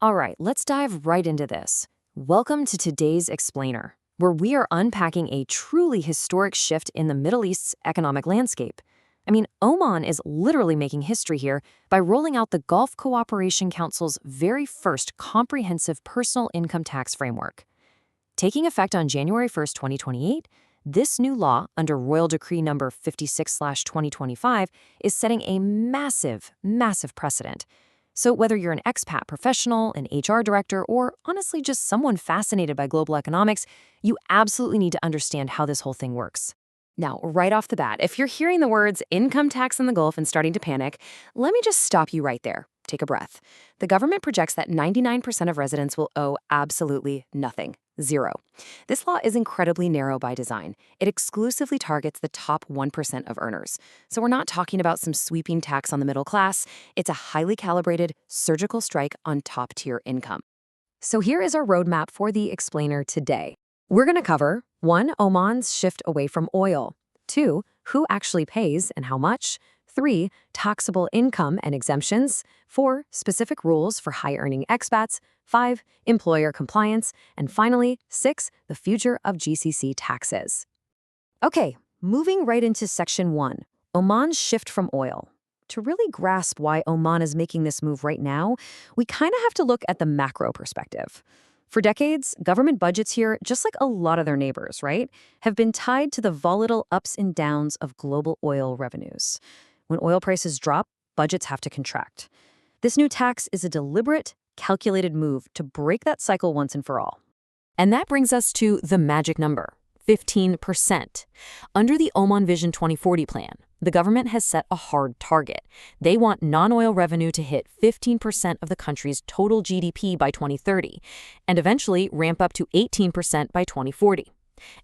All right, let's dive right into this. Welcome to today's Explainer, where we are unpacking a truly historic shift in the Middle East's economic landscape. I mean, Oman is literally making history here by rolling out the Gulf Cooperation Council's very first comprehensive personal income tax framework. Taking effect on January 1st, 2028, this new law, under Royal Decree number 56/2025, is setting a massive, massive precedent. So whether you're an expat professional, an HR director, or honestly just someone fascinated by global economics, you absolutely need to understand how this whole thing works. Now, right off the bat, if you're hearing the words income tax in the Gulf and starting to panic, let me just stop you right there. Take a breath. The government projects that 99% of residents will owe absolutely nothing. Zero. This law is incredibly narrow by design. It exclusively targets the top 1% of earners. So we're not talking about some sweeping tax on the middle class. It's a highly calibrated, surgical strike on top-tier income. So here is our roadmap for the Explainer today. We're going to cover 1. Oman's shift away from oil. 2. Who actually pays and how much. 3. Taxable income and exemptions. 4. Specific rules for high-earning expats. 5. Employer compliance. And finally, 6. The future of GCC taxes. Okay, moving right into Section 1, Oman's shift from oil. To really grasp why Oman is making this move right now, we kind of have to look at the macro perspective. For decades, government budgets here, just like a lot of their neighbors, right, have been tied to the volatile ups and downs of global oil revenues. When oil prices drop, budgets have to contract. This new tax is a deliberate, calculated move to break that cycle once and for all. And that brings us to the magic number, 15%. Under the Oman Vision 2040 plan, the government has set a hard target. They want non-oil revenue to hit 15% of the country's total GDP by 2030, and eventually ramp up to 18% by 2040.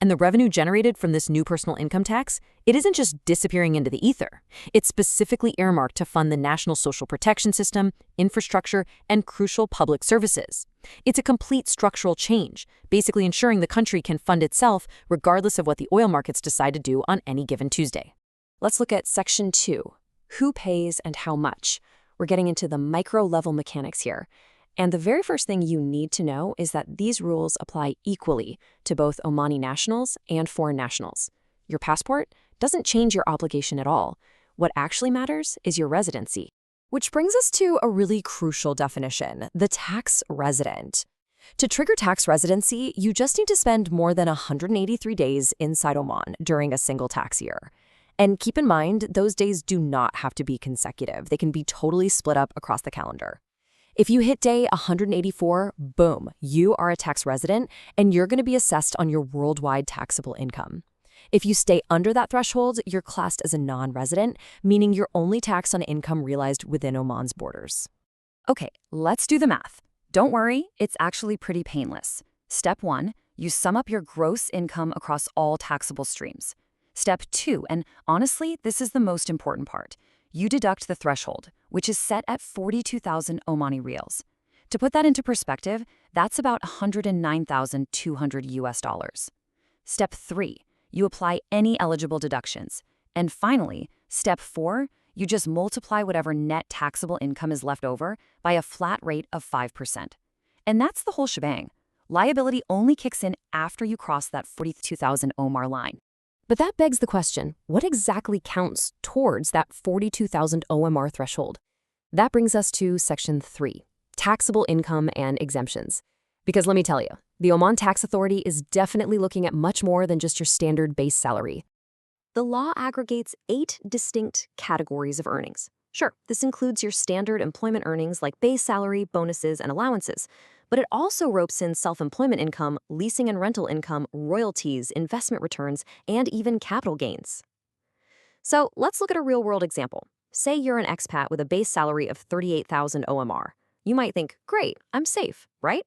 And the revenue generated from this new personal income tax, it isn't just disappearing into the ether. It's specifically earmarked to fund the national social protection system, infrastructure, and crucial public services. It's a complete structural change, basically ensuring the country can fund itself regardless of what the oil markets decide to do on any given Tuesday. Let's look at Section 2, who pays and how much. We're getting into the micro-level mechanics here. And the very first thing you need to know is that these rules apply equally to both Omani nationals and foreign nationals. Your passport doesn't change your obligation at all. What actually matters is your residency. Which brings us to a really crucial definition, the tax resident. To trigger tax residency, you just need to spend more than 183 days inside Oman during a single tax year. And keep in mind, those days do not have to be consecutive. They can be totally split up across the calendar. If you hit day 184, boom, you are a tax resident, and you're going to be assessed on your worldwide taxable income. If you stay under that threshold, you're classed as a non-resident, meaning you're only taxed on income realized within Oman's borders. Okay, let's do the math. Don't worry, it's actually pretty painless. Step 1, you sum up your gross income across all taxable streams. Step 2, and honestly, this is the most important part. You deduct the threshold, which is set at 42,000 Omani rials. To put that into perspective, that's about $109,200. Step 3, you apply any eligible deductions. And finally, step 4, you just multiply whatever net taxable income is left over by a flat rate of 5%. And that's the whole shebang. Liability only kicks in after you cross that 42,000 Omar line. But that begs the question, what exactly counts towards that 42,000 OMR threshold? That brings us to Section 3, taxable income and exemptions. Because let me tell you, the Oman Tax Authority is definitely looking at much more than just your standard base salary. The law aggregates 8 distinct categories of earnings. Sure, this includes your standard employment earnings like base salary, bonuses, and allowances. But it also ropes in self-employment income, leasing and rental income, royalties, investment returns, and even capital gains. So let's look at a real-world example. Say you're an expat with a base salary of 38,000 OMR. You might think, great, I'm safe, right?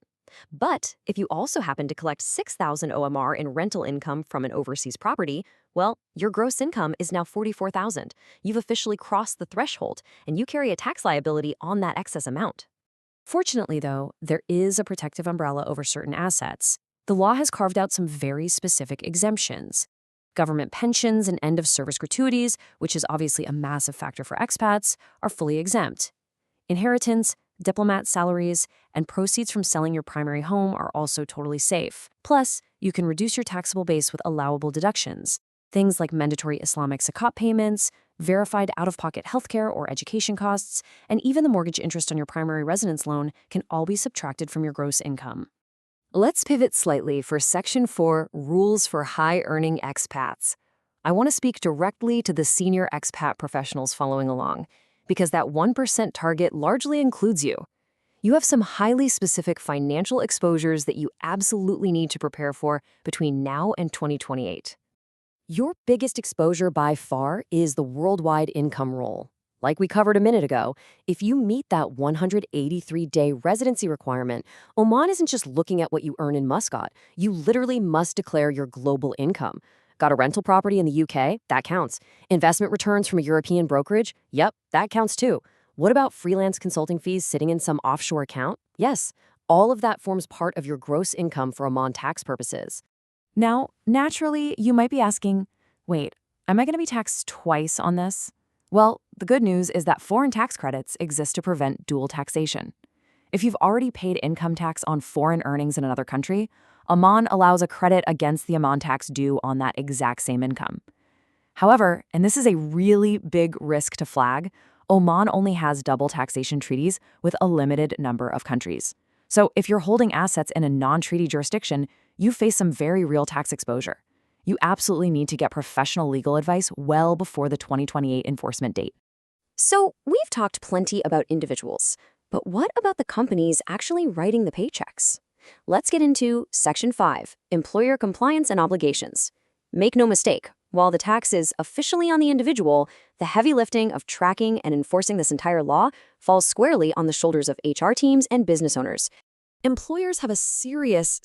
But if you also happen to collect 6,000 OMR in rental income from an overseas property, well, your gross income is now 44,000. You've officially crossed the threshold, and you carry a tax liability on that excess amount. Fortunately, though, there is a protective umbrella over certain assets. The law has carved out some very specific exemptions. Government pensions and end-of-service gratuities, which is obviously a massive factor for expats, are fully exempt. Inheritance, diplomat salaries, and proceeds from selling your primary home are also totally safe. Plus, you can reduce your taxable base with allowable deductions. Things like mandatory Islamic zakat payments, verified out-of-pocket healthcare or education costs, and even the mortgage interest on your primary residence loan can all be subtracted from your gross income. Let's pivot slightly for Section 4, Rules for High-Earning Expats. I want to speak directly to the senior expat professionals following along, because that 1% target largely includes you. You have some highly specific financial exposures that you absolutely need to prepare for between now and 2028. Your biggest exposure by far is the worldwide income rule. Like we covered a minute ago, if you meet that 183-day residency requirement, Oman isn't just looking at what you earn in Muscat. You literally must declare your global income. Got a rental property in the UK? That counts. Investment returns from a European brokerage? Yep, that counts too. What about freelance consulting fees sitting in some offshore account? Yes, all of that forms part of your gross income for Oman tax purposes. Now, naturally, you might be asking, wait, am I going to be taxed twice on this? Well, the good news is that foreign tax credits exist to prevent dual taxation. If you've already paid income tax on foreign earnings in another country, Oman allows a credit against the Oman tax due on that exact same income. However, and this is a really big risk to flag, Oman only has double taxation treaties with a limited number of countries. So if you're holding assets in a non-treaty jurisdiction, you face some very real tax exposure. You absolutely need to get professional legal advice well before the 2028 enforcement date. So we've talked plenty about individuals, but what about the companies actually writing the paychecks? Let's get into Section 5, Employer Compliance and Obligations. Make no mistake, while the tax is officially on the individual, the heavy lifting of tracking and enforcing this entire law falls squarely on the shoulders of HR teams and business owners. Employers have a serious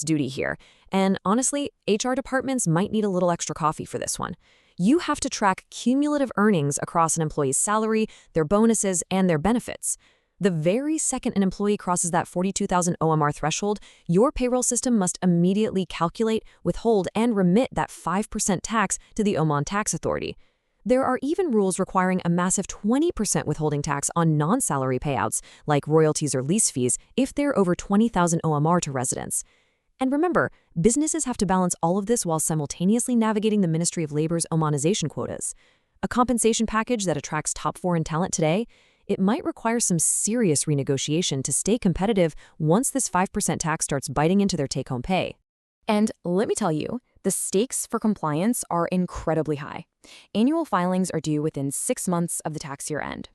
duty here, and honestly, HR departments might need a little extra coffee for this one. You have to track cumulative earnings across an employee's salary, their bonuses, and their benefits. The very second an employee crosses that 42,000 OMR threshold, your payroll system must immediately calculate, withhold, and remit that 5% tax to the Oman Tax Authority. There are even rules requiring a massive 20% withholding tax on non-salary payouts, like royalties or lease fees, if they're over 20,000 OMR to residents. And remember, businesses have to balance all of this while simultaneously navigating the Ministry of Labor's Omanization quotas. A compensation package that attracts top foreign talent today, it might require some serious renegotiation to stay competitive once this 5% tax starts biting into their take-home pay. And let me tell you, the stakes for compliance are incredibly high. Annual filings are due within 6 months of the tax year end.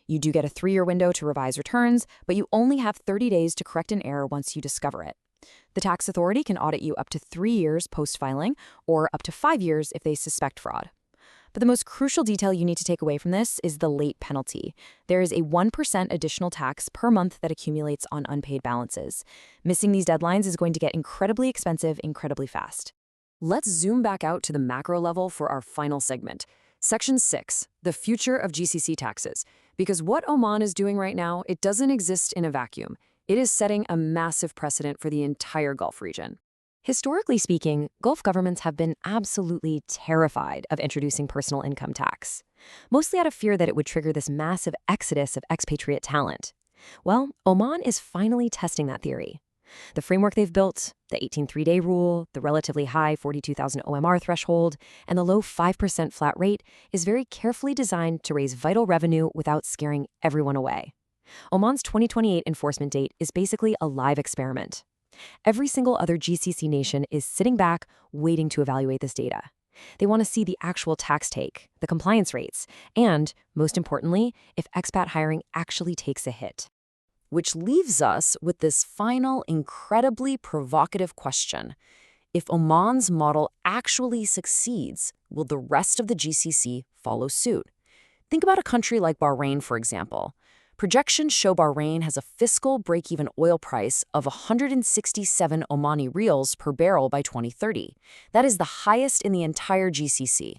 You do get a 3-year window to revise returns, but you only have 30 days to correct an error once you discover it. The tax authority can audit you up to 3 years post-filing, or up to 5 years if they suspect fraud. But the most crucial detail you need to take away from this is the late penalty. There is a 1% additional tax per month that accumulates on unpaid balances. Missing these deadlines is going to get incredibly expensive incredibly fast. Let's zoom back out to the macro level for our final segment. Section 6, the future of GCC taxes. Because what Oman is doing right now, it doesn't exist in a vacuum. It is setting a massive precedent for the entire Gulf region. Historically speaking, Gulf governments have been absolutely terrified of introducing personal income tax, mostly out of fear that it would trigger this massive exodus of expatriate talent. Well, Oman is finally testing that theory. The framework they've built, the 18-3-day rule, the relatively high 42,000 OMR threshold, and the low 5% flat rate is very carefully designed to raise vital revenue without scaring everyone away. Oman's 2028 enforcement date is basically a live experiment. Every single other GCC nation is sitting back, waiting to evaluate this data. They want to see the actual tax take, the compliance rates, and, most importantly, if expat hiring actually takes a hit. Which leaves us with this final, incredibly provocative question. If Oman's model actually succeeds, will the rest of the GCC follow suit? Think about a country like Bahrain, for example. Projections show Bahrain has a fiscal break-even oil price of 167 Omani rials per barrel by 2030. That is the highest in the entire GCC.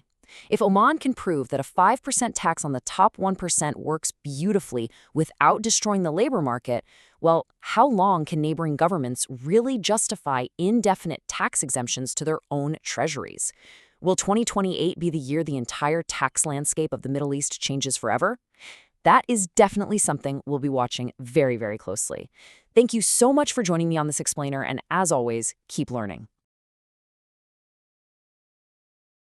If Oman can prove that a 5% tax on the top 1% works beautifully without destroying the labor market, well, how long can neighboring governments really justify indefinite tax exemptions to their own treasuries? Will 2028 be the year the entire tax landscape of the Middle East changes forever? That is definitely something we'll be watching very, very closely. Thank you so much for joining me on this explainer, and as always, keep learning.